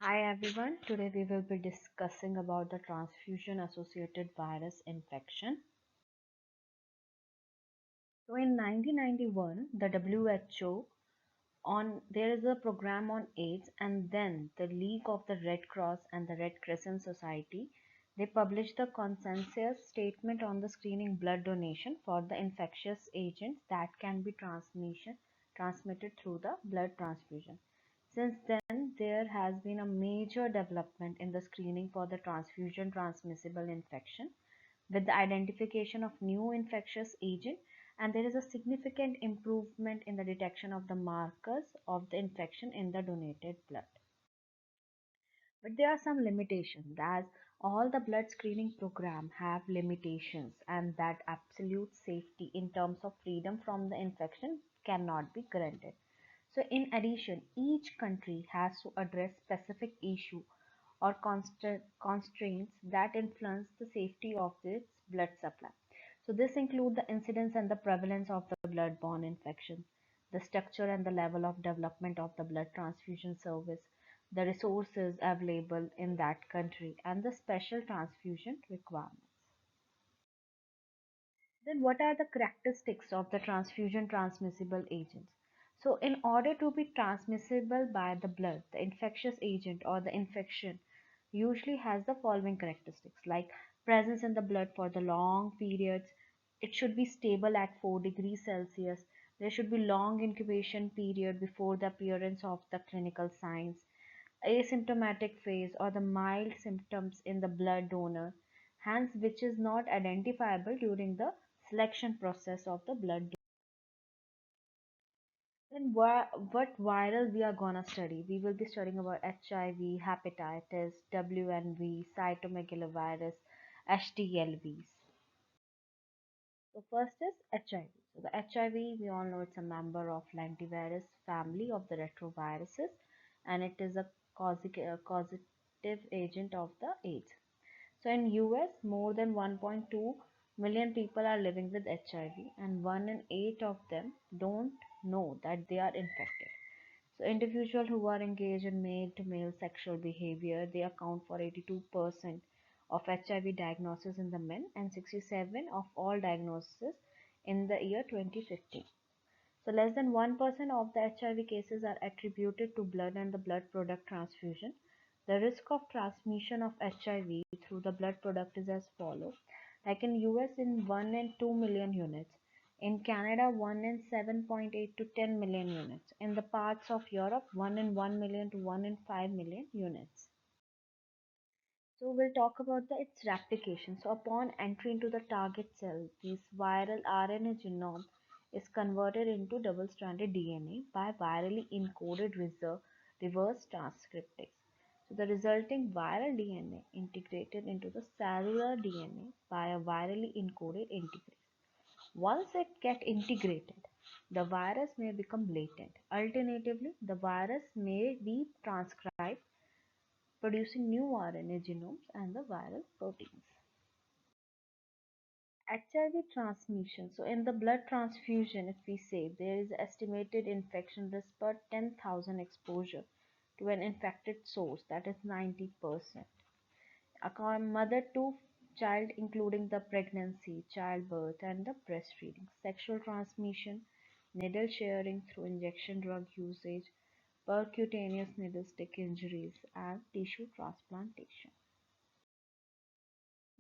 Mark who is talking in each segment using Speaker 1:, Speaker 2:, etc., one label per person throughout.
Speaker 1: Hi everyone, today we will be discussing about the transfusion associated virus infection. So in 1991, the WHO there is a program on AIDS, and then the League of the Red Cross and the Red Crescent Society, they published the consensus statement on the screening blood donation for the infectious agents that can be transmitted through the blood transfusion. Since then, there has been a major development in the screening for the transfusion transmissible infection with the identification of new infectious agent, and there is a significant improvement in the detection of the markers of the infection in the donated blood. But there are some limitations, as all the blood screening program have limitations, and that absolute safety in terms of freedom from the infection cannot be granted. So in addition, each country has to address specific issue or constraints that influence the safety of its blood supply. So this include the incidence and the prevalence of the blood-borne infection, the structure and the level of development of the blood transfusion service, the resources available in that country, and the special transfusion requirements. Then what are the characteristics of the transfusion transmissible agents? So in order to be transmissible by the blood, the infectious agent or the infection usually has the following characteristics, like presence in the blood for the long periods. It should be stable at 4 degrees Celsius. There should be long incubation period before the appearance of the clinical signs, asymptomatic phase or the mild symptoms in the blood donor, hence which is not identifiable during the selection process of the blood. Then what viral we are gonna study? We will be studying about HIV, hepatitis, WNV, cytomegalovirus, HTLVs. So first is HIV. So the HIV, we all know it's a member of lentivirus family of the retroviruses, and it is a causative agent of the AIDS. So in US, more than 1.2 million people are living with HIV, and 1 in 8 of them don't know that they are infected. So individuals who are engaged in male-to-male sexual behavior, they account for 82% of HIV diagnosis in the men and 67 of all diagnoses in the year 2015. So less than 1% of the HIV cases are attributed to blood and the blood product transfusion. The risk of transmission of HIV through the blood product is as follows. Like in US, in 1 in 2 million units. In Canada, 1 in 7.8 to 10 million units. In the parts of Europe, 1 in 1 million to 1 in 5 million units. So we'll talk about its replication. So upon entry into the target cell, this viral RNA genome is converted into double-stranded DNA by virally encoded reverse transcriptase. So the resulting viral DNA integrated into the cellular DNA by a virally encoded integrase. Once it gets integrated, the virus may become latent. Alternatively, the virus may be transcribed, producing new RNA genomes and the viral proteins. HIV transmission. So in the blood transfusion, if we say there is estimated infection risk per 10,000 exposure to an infected source, that is 90%. According mother to child, including the pregnancy, childbirth, and the breastfeeding. Sexual transmission, needle sharing through injection drug usage, percutaneous needle stick injuries, and tissue transplantation.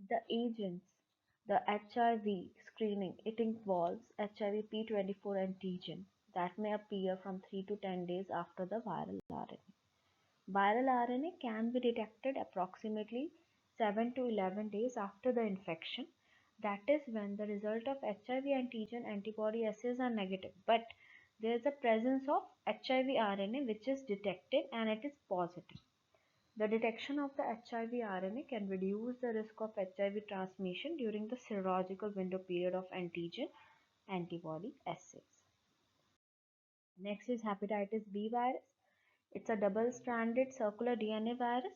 Speaker 1: The agents, the HIV screening, it involves HIV P24 antigen that may appear from 3 to 10 days after the viral RNA. Viral RNA can be detected approximately 7 to 11 days after the infection. That is when the result of HIV antigen antibody assays are negative, but there is a presence of HIV RNA which is detected and it is positive. The detection of the HIV RNA can reduce the risk of HIV transmission during the serological window period of antigen antibody assays. Next is hepatitis B virus. It's a double-stranded circular DNA virus.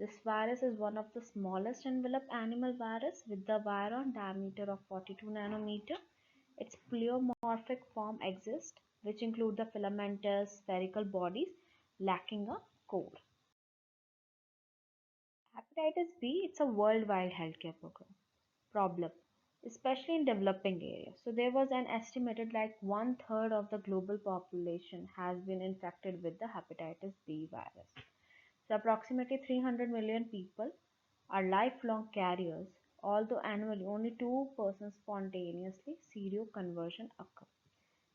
Speaker 1: This virus is one of the smallest enveloped animal virus with the virion diameter of 42 nanometer. Its pleomorphic form exists, which include the filamentous spherical bodies lacking a core. Hepatitis B, it's a worldwide healthcare problem, especially in developing areas. So there was an estimated like one third of the global population has been infected with the hepatitis B virus. So approximately 300 million people are lifelong carriers, although annually only 2% spontaneously seroconversion occur.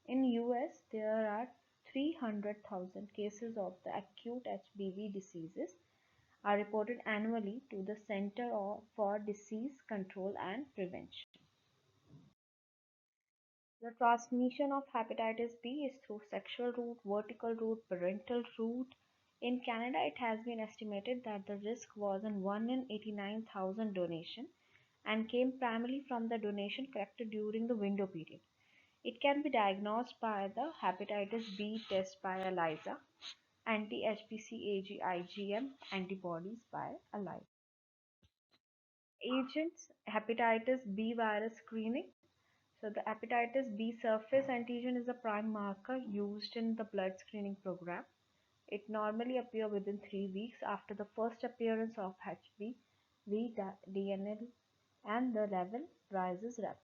Speaker 1: In US, there are 300,000 cases of the acute HBV diseases are reported annually to the for Disease Control and Prevention. The transmission of hepatitis B is through sexual route, vertical route, parental route. In Canada, it has been estimated that the risk was in 1 in 89,000 donation and came primarily from the donation collected during the window period. It can be diagnosed by the hepatitis B test by ELISA, anti-HBsAg IgM antibodies by ELISA. Agents, hepatitis B virus screening. So the hepatitis B surface antigen is a prime marker used in the blood screening program. It normally appears within 3 weeks after the first appearance of HBV DNA, and the level rises rapidly.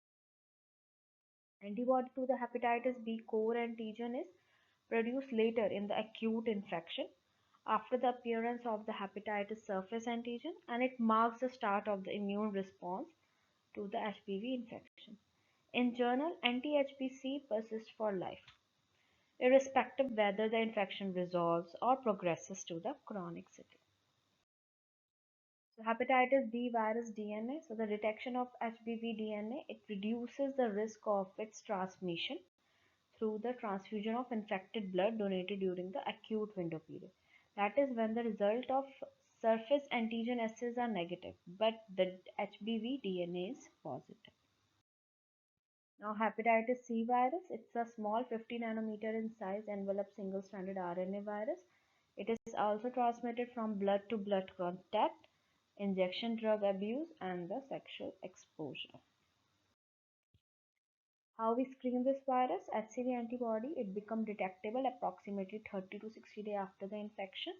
Speaker 1: Antibody to the hepatitis B core antigen is produced later in the acute infection after the appearance of the hepatitis surface antigen, and it marks the start of the immune response to the HBV infection. In journal, anti-HBC persists for life, irrespective whether the infection resolves or progresses to the chronic setting. So hepatitis B virus DNA, so the detection of HBV DNA, it reduces the risk of its transmission through the transfusion of infected blood donated during the acute window period. That is when the result of surface antigen assays are negative, but the HBV DNA is positive. Now, hepatitis C virus, it's a small 50 nanometer in size enveloped single-stranded RNA virus. It is also transmitted from blood to blood contact, injection drug abuse, and the sexual exposure. How we screen this virus? HCV antibody, it becomes detectable approximately 30 to 60 days after the infection.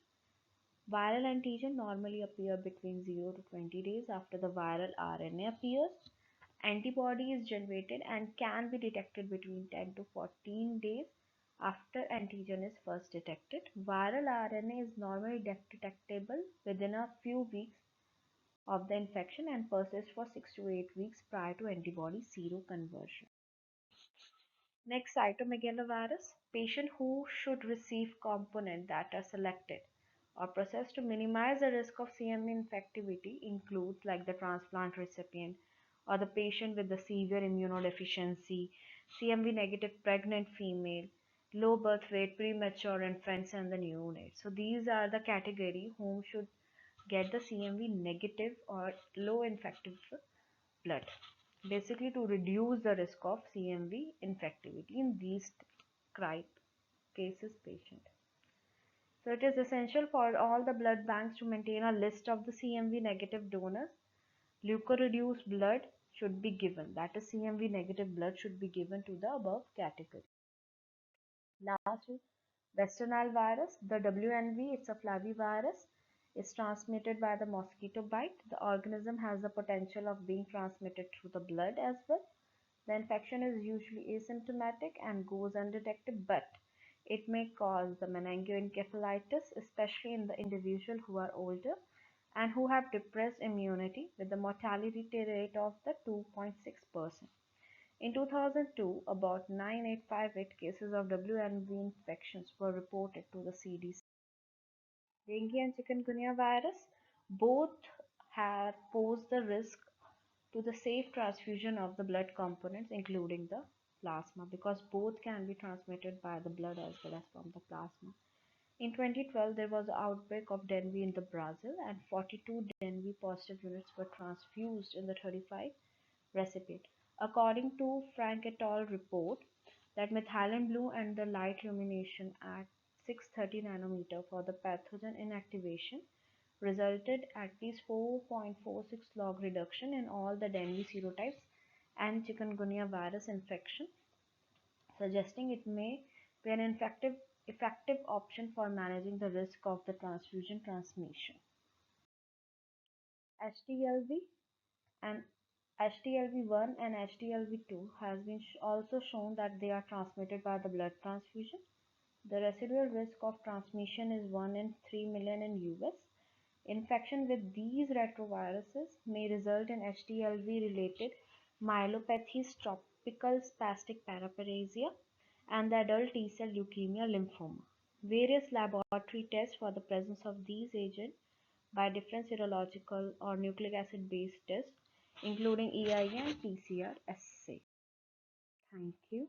Speaker 1: Viral antigen normally appear between 0 to 20 days after the viral RNA appears. Antibody is generated and can be detected between 10 to 14 days after antigen is first detected. Viral RNA is normally detectable within a few weeks of the infection and persists for 6 to 8 weeks prior to antibody seroconversion. Next, cytomegalovirus. Patient who should receive components that are selected or processed to minimize the risk of CMV infectivity includes like the transplant recipient or the patient with the severe immunodeficiency, CMV negative pregnant female, low birth weight, premature infants, and the neonates. So these are the category whom should get the CMV negative or low infective blood, basically to reduce the risk of CMV infectivity in these cases patient. So it is essential for all the blood banks to maintain a list of the CMV negative donors. Leukoreduced blood should be given, that is CMV negative blood should be given to the above category. Last is Western Nile virus, the WNV, it's a flavivirus. It's transmitted by the mosquito bite. The organism has the potential of being transmitted through the blood as well. The infection is usually asymptomatic and goes undetected, but it may cause the meningoencephalitis, especially in the individual who are older and who have depressed immunity, with the mortality rate of the 2.6%. In 2002, about 9858 cases of WNV infections were reported to the CDC. Dengue and chikungunya virus both have posed the risk to the safe transfusion of the blood components, including the plasma, because both can be transmitted by the blood as well as from the plasma. In 2012, there was an outbreak of dengue in the Brazil, and 42 dengue positive units were transfused in the 35 recipient. According to Frank et al. Report, that methylene blue and the light illumination at 630 nanometer for the pathogen inactivation resulted at least 4.46 log reduction in all the dengue serotypes and chikungunya virus infection, suggesting it may be an effective option for managing the risk of the transfusion transmission. HTLV and HTLV-1 and HTLV-2 has been also shown that they are transmitted by the blood transfusion. The residual risk of transmission is 1 in 3 million in US. Infection with these retroviruses may result in HTLV-related myelopathies, tropical spastic paraparesia, and the adult T-cell leukemia lymphoma. Various laboratory tests for the presence of these agents by different serological or nucleic acid-based tests, including EIA and PCR assay. Thank you.